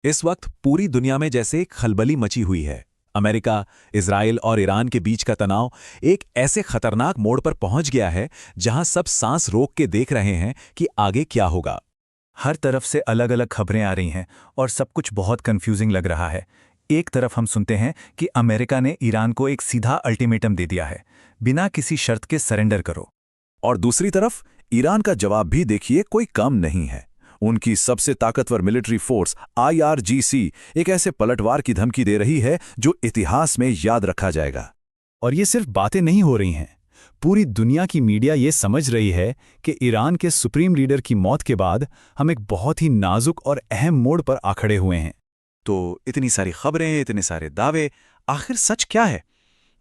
इस वक्त पूरी दुनिया में जैसे एक खलबली मची हुई है। अमेरिका, इजराइल और ईरान के बीच का तनाव एक ऐसे खतरनाक मोड़ पर पहुंच गया है जहां सब सांस रोक के देख रहे हैं कि आगे क्या होगा। हर तरफ से अलग अलग खबरें आ रही हैं और सब कुछ बहुत कंफ्यूजिंग लग रहा है। एक तरफ हम सुनते हैं कि अमेरिका ने ईरान को एक सीधा अल्टीमेटम दे दिया है, बिना किसी शर्त के सरेंडर करो। और दूसरी तरफ ईरान का जवाब भी देखिए कोई कम नहीं है। उनकी सबसे ताकतवर मिलिट्री फोर्स IRGC एक ऐसे पलटवार की धमकी दे रही है जो इतिहास में याद रखा जाएगा। और ये सिर्फ बातें नहीं हो रही हैं, पूरी दुनिया की मीडिया ये समझ रही है कि ईरान के सुप्रीम लीडर की मौत के बाद हम एक बहुत ही नाजुक और अहम मोड़ पर आ खड़े हुए हैं। तो इतनी सारी खबरें, इतने सारे दावे, आखिर सच क्या है?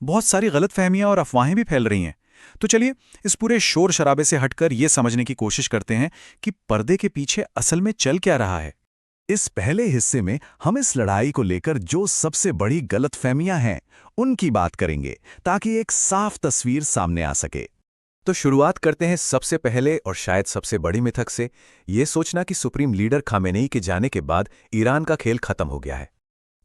बहुत सारी गलतफहमियां और अफवाहें भी फैल रही हैं। तो चलिए इस पूरे शोर शराबे से हटकर ये समझने की कोशिश करते हैं कि पर्दे के पीछे असल में चल क्या रहा है। इस पहले हिस्से में हम इस लड़ाई को लेकर जो सबसे बड़ी गलतफहमियां हैं उनकी बात करेंगे, ताकि एक साफ तस्वीर सामने आ सके। तो शुरुआत करते हैं सबसे पहले और शायद सबसे बड़ी मिथक से, ये सोचना कि सुप्रीम लीडर खामेनेई के जाने के बाद ईरान का खेल खत्म हो गया है।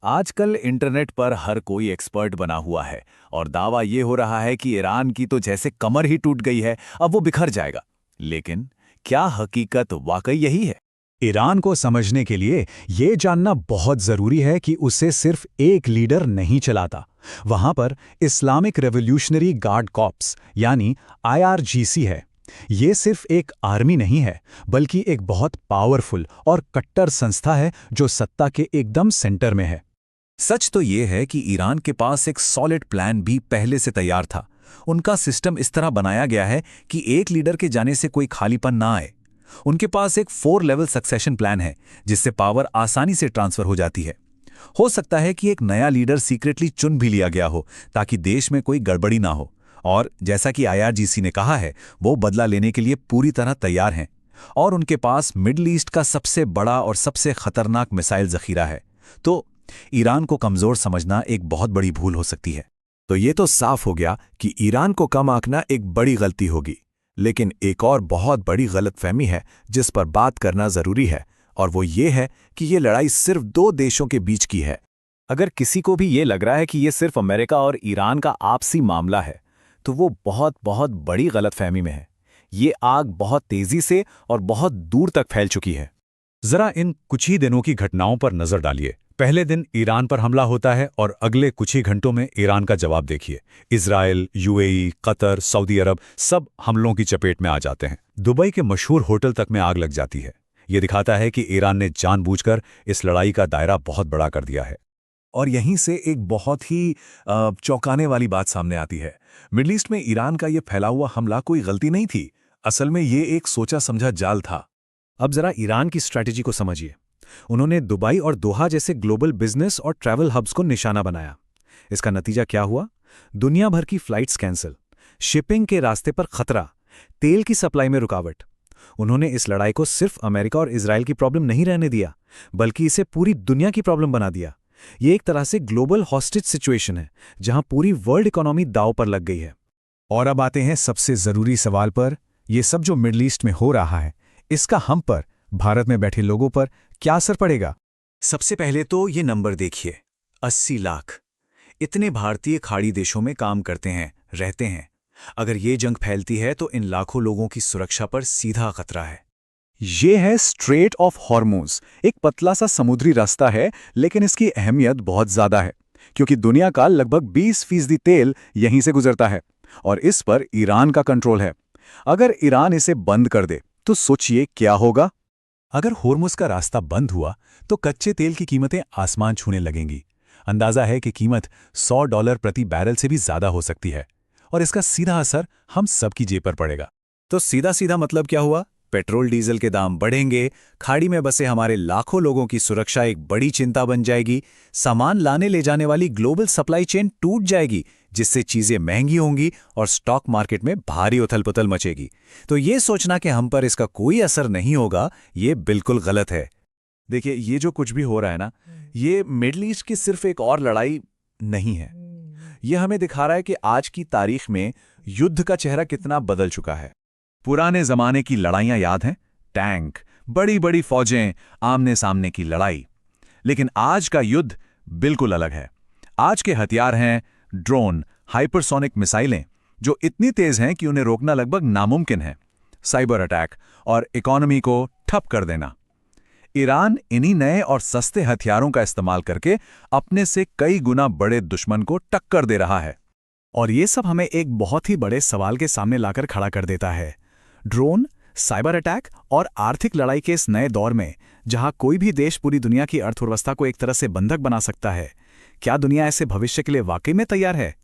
आजकल इंटरनेट पर हर कोई एक्सपर्ट बना हुआ है और दावा ये हो रहा है कि ईरान की तो जैसे कमर ही टूट गई है, अब वो बिखर जाएगा। लेकिन क्या हकीकत वाकई यही है? ईरान को समझने के लिए ये जानना बहुत जरूरी है कि उसे सिर्फ एक लीडर नहीं चलाता। वहां पर इस्लामिक रेवोल्यूशनरी गार्ड कॉर्प्स यानी IRGC है। ये सिर्फ एक आर्मी नहीं है, बल्कि एक बहुत पावरफुल और कट्टर संस्था है जो सत्ता के एकदम सेंटर में है। सच तो ये है कि ईरान के पास एक सॉलिड प्लान भी पहले से तैयार था। उनका सिस्टम इस तरह बनाया गया है कि एक लीडर के जाने से कोई खालीपन ना आए। उनके पास एक 4 लेवल सक्सेशन प्लान है जिससे पावर आसानी से ट्रांसफर हो जाती है। हो सकता है कि एक नया लीडर सीक्रेटली चुन भी लिया गया हो ताकि देश में कोई गड़बड़ी ना हो। और जैसा कि IRGC ने कहा है, वो बदला लेने के लिए पूरी तरह तैयार हैं। और उनके पास मिडल ईस्ट का सबसे बड़ा और सबसे खतरनाक मिसाइल जखीरा है। तो ईरान को कमजोर समझना एक बहुत बड़ी भूल हो सकती है। तो ये तो साफ हो गया कि ईरान को कम आंकना एक बड़ी गलती होगी। लेकिन एक और बहुत बड़ी गलतफहमी है जिस पर बात करना जरूरी है, और वो ये है कि ये लड़ाई सिर्फ 2 देशों के बीच की है। अगर किसी को भी ये लग रहा है कि ये सिर्फ अमेरिका और ईरान का आपसी मामला है, तो वो बहुत बहुत बड़ी गलतफहमी में है। ये आग बहुत तेजी से और बहुत दूर तक फैल चुकी है। जरा इन कुछ ही दिनों की घटनाओं पर नजर डालिए। पहले दिन ईरान पर हमला होता है और अगले कुछ ही घंटों में ईरान का जवाब देखिए। इजराइल, UAE, कतर, सऊदी अरब सब हमलों की चपेट में आ जाते हैं। दुबई के मशहूर होटल तक में आग लग जाती है। ये दिखाता है कि ईरान ने जानबूझकर इस लड़ाई का दायरा बहुत बड़ा कर दिया है। और यहीं से एक बहुत ही चौंकाने वाली बात सामने आती है। मिडल ईस्ट में ईरान का ये फैला हुआ हमला कोई गलती नहीं थी। असल में ये एक सोचा समझा जाल था। अब जरा ईरान की स्ट्रैटेजी को समझिए। उन्होंने दुबई और दोहा जैसे ग्लोबल बिजनेस और ट्रैवल हब्स को निशाना बनाया। इसका नतीजा क्या हुआ? दुनिया भर की फ्लाइट्स कैंसिल, शिपिंग के रास्ते पर खतरा, तेल की सप्लाई में रुकावट। उन्होंने इस लड़ाई को सिर्फ अमेरिका और इजराइल की प्रॉब्लम नहीं रहने दिया, बल्कि इसे पूरी दुनिया की प्रॉब्लम बना दिया। ये एक तरह से ग्लोबल हॉस्टेज सिचुएशन है जहां पूरी वर्ल्ड इकोनॉमी दांव पर लग गई है। और अब आते हैं सबसे जरूरी सवाल पर। यह सब जो मिडल ईस्ट में हो रहा है, इसका हम पर, भारत में बैठे लोगों पर क्या असर पड़ेगा? सबसे पहले तो ये नंबर देखिए, 80 लाख। इतने भारतीय खाड़ी देशों में काम करते हैं, रहते हैं। अगर ये जंग फैलती है तो इन लाखों लोगों की सुरक्षा पर सीधा खतरा है। ये है स्ट्रेट ऑफ हॉर्मुज, एक पतला सा समुद्री रास्ता है, लेकिन इसकी अहमियत बहुत ज्यादा है क्योंकि दुनिया का लगभग 20% तेल यहीं से गुजरता है और इस पर ईरान का कंट्रोल है। अगर ईरान इसे बंद कर दे तो सोचिए क्या होगा। अगर होर्मुज का रास्ता बंद हुआ तो कच्चे तेल की कीमतें आसमान छूने लगेंगी। अंदाजा है कि कीमत $100 प्रति बैरल से भी ज्यादा हो सकती है और इसका सीधा असर हम सबकी जेब पर पड़ेगा। तो सीधा सीधा मतलब क्या हुआ? पेट्रोल डीजल के दाम बढ़ेंगे, खाड़ी में बसे हमारे लाखों लोगों की सुरक्षा एक बड़ी चिंता बन जाएगी, सामान लाने ले जाने वाली ग्लोबल सप्लाई चेन टूट जाएगी, जिससे चीजें महंगी होंगी और स्टॉक मार्केट में भारी उथल-पुथल मचेगी। तो ये सोचना कि हम पर इसका कोई असर नहीं होगा, ये बिल्कुल गलत है। देखिए, ये जो कुछ भी हो रहा है ना, ये मिडल ईस्ट की सिर्फ एक और लड़ाई नहीं है। ये हमें दिखा रहा है कि आज की तारीख में युद्ध का चेहरा कितना बदल चुका है। पुराने जमाने की लड़ाइयां याद हैं? टैंक, बड़ी बड़ी फौजें, आमने सामने की लड़ाई। लेकिन आज का युद्ध बिल्कुल अलग है। आज के हथियार हैं ड्रोन, हाइपरसोनिक मिसाइलें, जो इतनी तेज हैं कि उन्हें रोकना लगभग नामुमकिन है, साइबर अटैक और इकोनॉमी को ठप कर देना। ईरान इन्हीं नए और सस्ते हथियारों का इस्तेमाल करके अपने से कई गुना बड़े दुश्मन को टक्कर दे रहा है। और ये सब हमें एक बहुत ही बड़े सवाल के सामने लाकर खड़ा कर देता है। ड्रोन, साइबर अटैक और आर्थिक लड़ाई के इस नए दौर में, जहां कोई भी देश पूरी दुनिया की अर्थव्यवस्था को एक तरह से बंधक बना सकता है, क्या दुनिया ऐसे भविष्य के लिए वाकई में तैयार है?